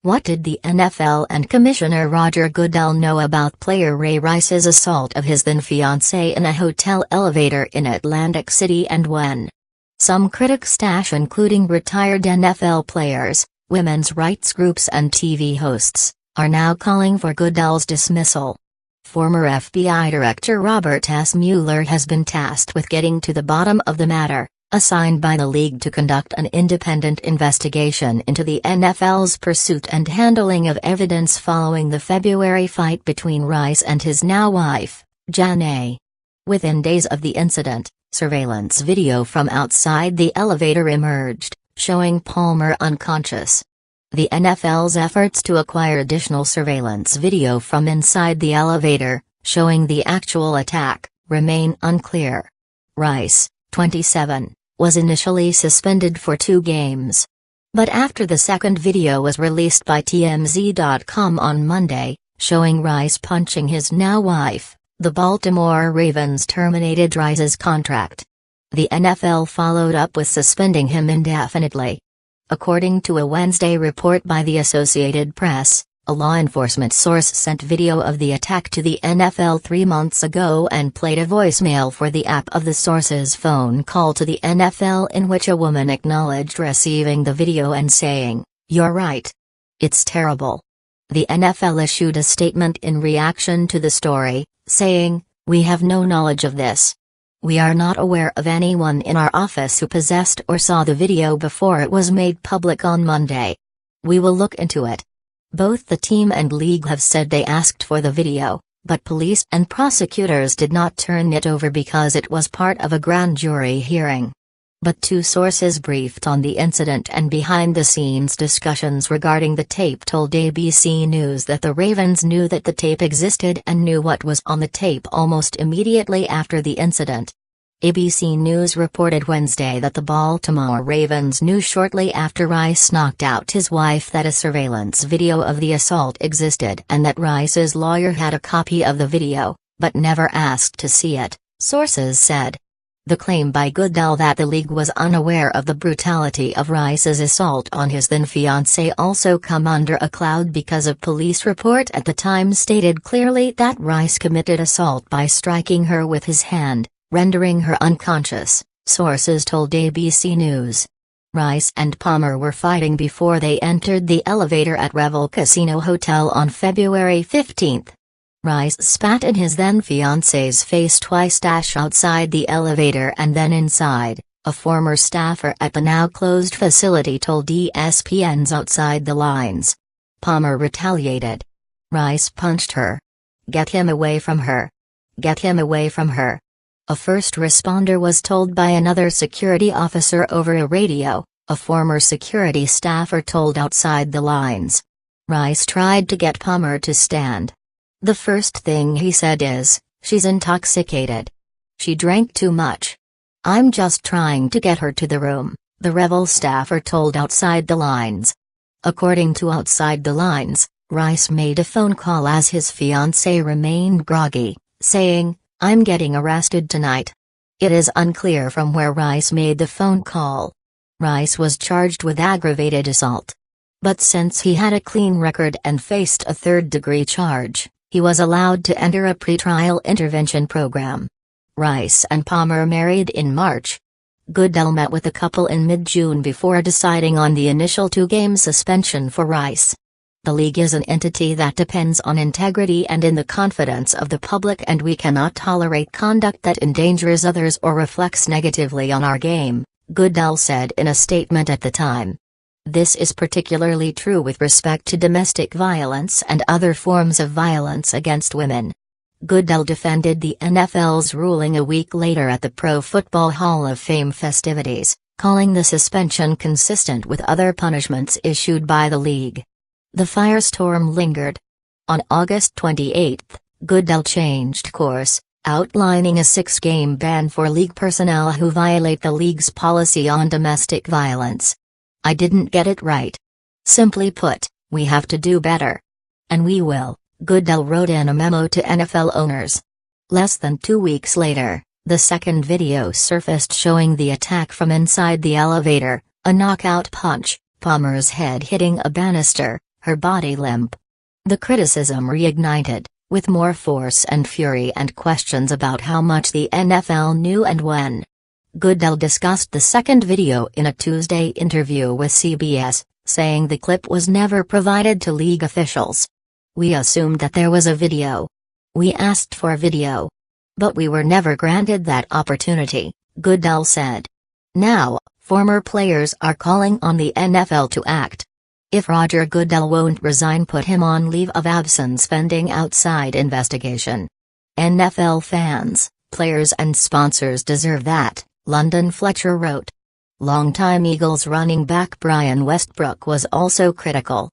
What did the NFL and Commissioner Roger Goodell know about player Ray Rice's assault of his then-fiancée in a hotel elevator in Atlantic City, and when? Some critics stash, including retired NFL players, women's rights groups and TV hosts, are now calling for Goodell's dismissal. Former FBI Director Robert S. Mueller has been tasked with getting to the bottom of the matter, assigned by the league to conduct an independent investigation into the NFL's pursuit and handling of evidence following the February fight between Rice and his now wife, Janay. Within days of the incident, surveillance video from outside the elevator emerged, showing Palmer unconscious. The NFL's efforts to acquire additional surveillance video from inside the elevator, showing the actual attack, remain unclear. Rice, 27, was initially suspended for 2 games. But after the second video was released by TMZ.com on Monday, showing Rice punching his now wife, the Baltimore Ravens terminated Rice's contract. The NFL followed up with suspending him indefinitely. According to a Wednesday report by the Associated Press, a law enforcement source sent video of the attack to the NFL 3 months ago and played a voicemail for the app of the source's phone call to the NFL, in which a woman acknowledged receiving the video and saying, "You're right. It's terrible." The NFL issued a statement in reaction to the story, saying, "We have no knowledge of this. We are not aware of anyone in our office who possessed or saw the video before it was made public on Monday. We will look into it." Both the team and league have said they asked for the video, but police and prosecutors did not turn it over because it was part of a grand jury hearing. But 2 sources briefed on the incident and behind-the-scenes discussions regarding the tape told ABC News that the Ravens knew that the tape existed and knew what was on the tape almost immediately after the incident. ABC News reported Wednesday that the Baltimore Ravens knew shortly after Rice knocked out his wife that a surveillance video of the assault existed and that Rice's lawyer had a copy of the video, but never asked to see it, sources said. The claim by Goodell that the league was unaware of the brutality of Rice's assault on his then-fiancée also come under a cloud because a police report at the time stated clearly that Rice committed assault by striking her with his hand, rendering her unconscious, sources told ABC News. Rice and Palmer were fighting before they entered the elevator at Revel Casino Hotel on February 15. Rice spat in his then-fiancée's face twice outside the elevator and then inside, a former staffer at the now-closed facility told ESPN's Outside the Lines. Palmer retaliated. Rice punched her. "Get him away from her. Get him away from her." A first responder was told by another security officer over a radio, a former security staffer told Outside the Lines. Rice tried to get Palmer to stand. "The first thing he said is, 'She's intoxicated. She drank too much. I'm just trying to get her to the room,'" the Revel staffer told Outside the Lines. According to Outside the Lines, Rice made a phone call as his fiancée remained groggy, saying, "I'm getting arrested tonight." It is unclear from where Rice made the phone call. Rice was charged with aggravated assault. But since he had a clean record and faced a third-degree charge, he was allowed to enter a pretrial intervention program. Rice and Palmer married in March. Goodell met with the couple in mid-June before deciding on the initial 2-game suspension for Rice. The league is an entity that depends on integrity and in the confidence of the public, and we cannot tolerate conduct that endangers others or reflects negatively on our game, Goodell said in a statement at the time. This is particularly true with respect to domestic violence and other forms of violence against women. Goodell defended the NFL's ruling a week later at the Pro Football Hall of Fame festivities, calling the suspension consistent with other punishments issued by the league. The firestorm lingered. On August 28, Goodell changed course, outlining a 6-game ban for league personnel who violate the league's policy on domestic violence. "I didn't get it right. Simply put, we have to do better. And we will," Goodell wrote in a memo to NFL owners. Less than 2 weeks later, the second video surfaced showing the attack from inside the elevator, a knockout punch, Palmer's head hitting a banister, her body limp. The criticism reignited, with more force and fury and questions about how much the NFL knew and when. Goodell discussed the second video in a Tuesday interview with CBS, saying the clip was never provided to league officials. "We assumed that there was a video. We asked for video. But we were never granted that opportunity," Goodell said. Now, former players are calling on the NFL to act. If Roger Goodell won't resign, put him on leave of absence pending outside investigation. "NFL fans, players and sponsors deserve that," London Fletcher wrote. Longtime Eagles running back Brian Westbrook was also critical.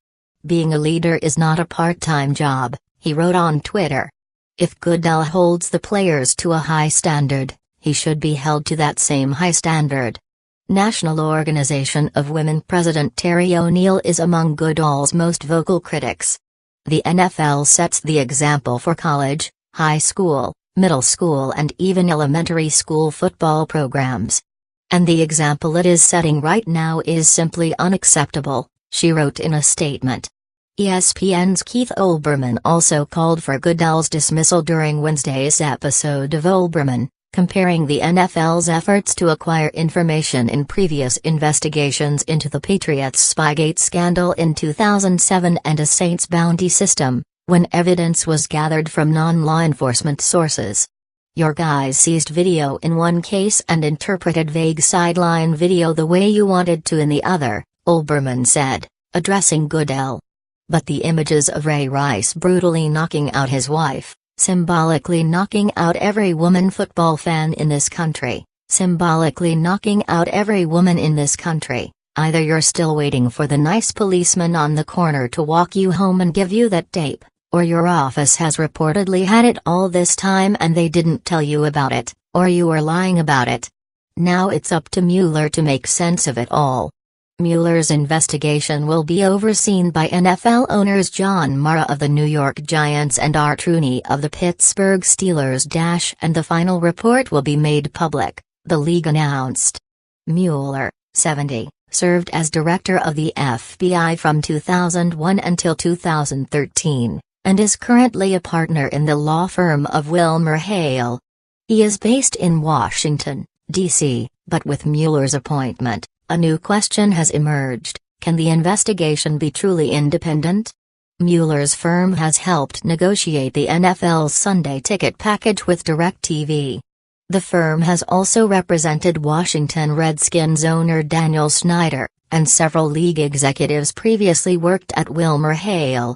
"Being a leader is not a part-time job," he wrote on Twitter. "If Goodell holds the players to a high standard, he should be held to that same high standard." National Organization of Women President Terry O'Neill is among Goodell's most vocal critics. "The NFL sets the example for college, high school, middle school and even elementary school football programs. And the example it is setting right now is simply unacceptable," she wrote in a statement. ESPN's Keith Olbermann also called for Goodell's dismissal during Wednesday's episode of Olbermann, comparing the NFL's efforts to acquire information in previous investigations into the Patriots' Spygate scandal in 2007 and a Saints bounty system, when evidence was gathered from non-law enforcement sources. "Your guys seized video in one case and interpreted vague sideline video the way you wanted to in the other," Olbermann said, addressing Goodell. "But the images of Ray Rice brutally knocking out his wife, symbolically knocking out every woman football fan in this country, symbolically knocking out every woman in this country, either you're still waiting for the nice policeman on the corner to walk you home and give you that tape, or your office has reportedly had it all this time and they didn't tell you about it, or you are lying about it. Now it's up to Mueller to make sense of it all." Mueller's investigation will be overseen by NFL owners John Mara of the New York Giants and Art Rooney of the Pittsburgh Steelers. And the final report will be made public, the league announced. Mueller, 70, served as director of the FBI from 2001 until 2013, and is currently a partner in the law firm of Wilmer Hale. He is based in Washington, D.C., but with Mueller's appointment, a new question has emerged: can the investigation be truly independent? Mueller's firm has helped negotiate the NFL's Sunday ticket package with DirecTV. The firm has also represented Washington Redskins owner Daniel Snyder, and several league executives previously worked at Wilmer Hale.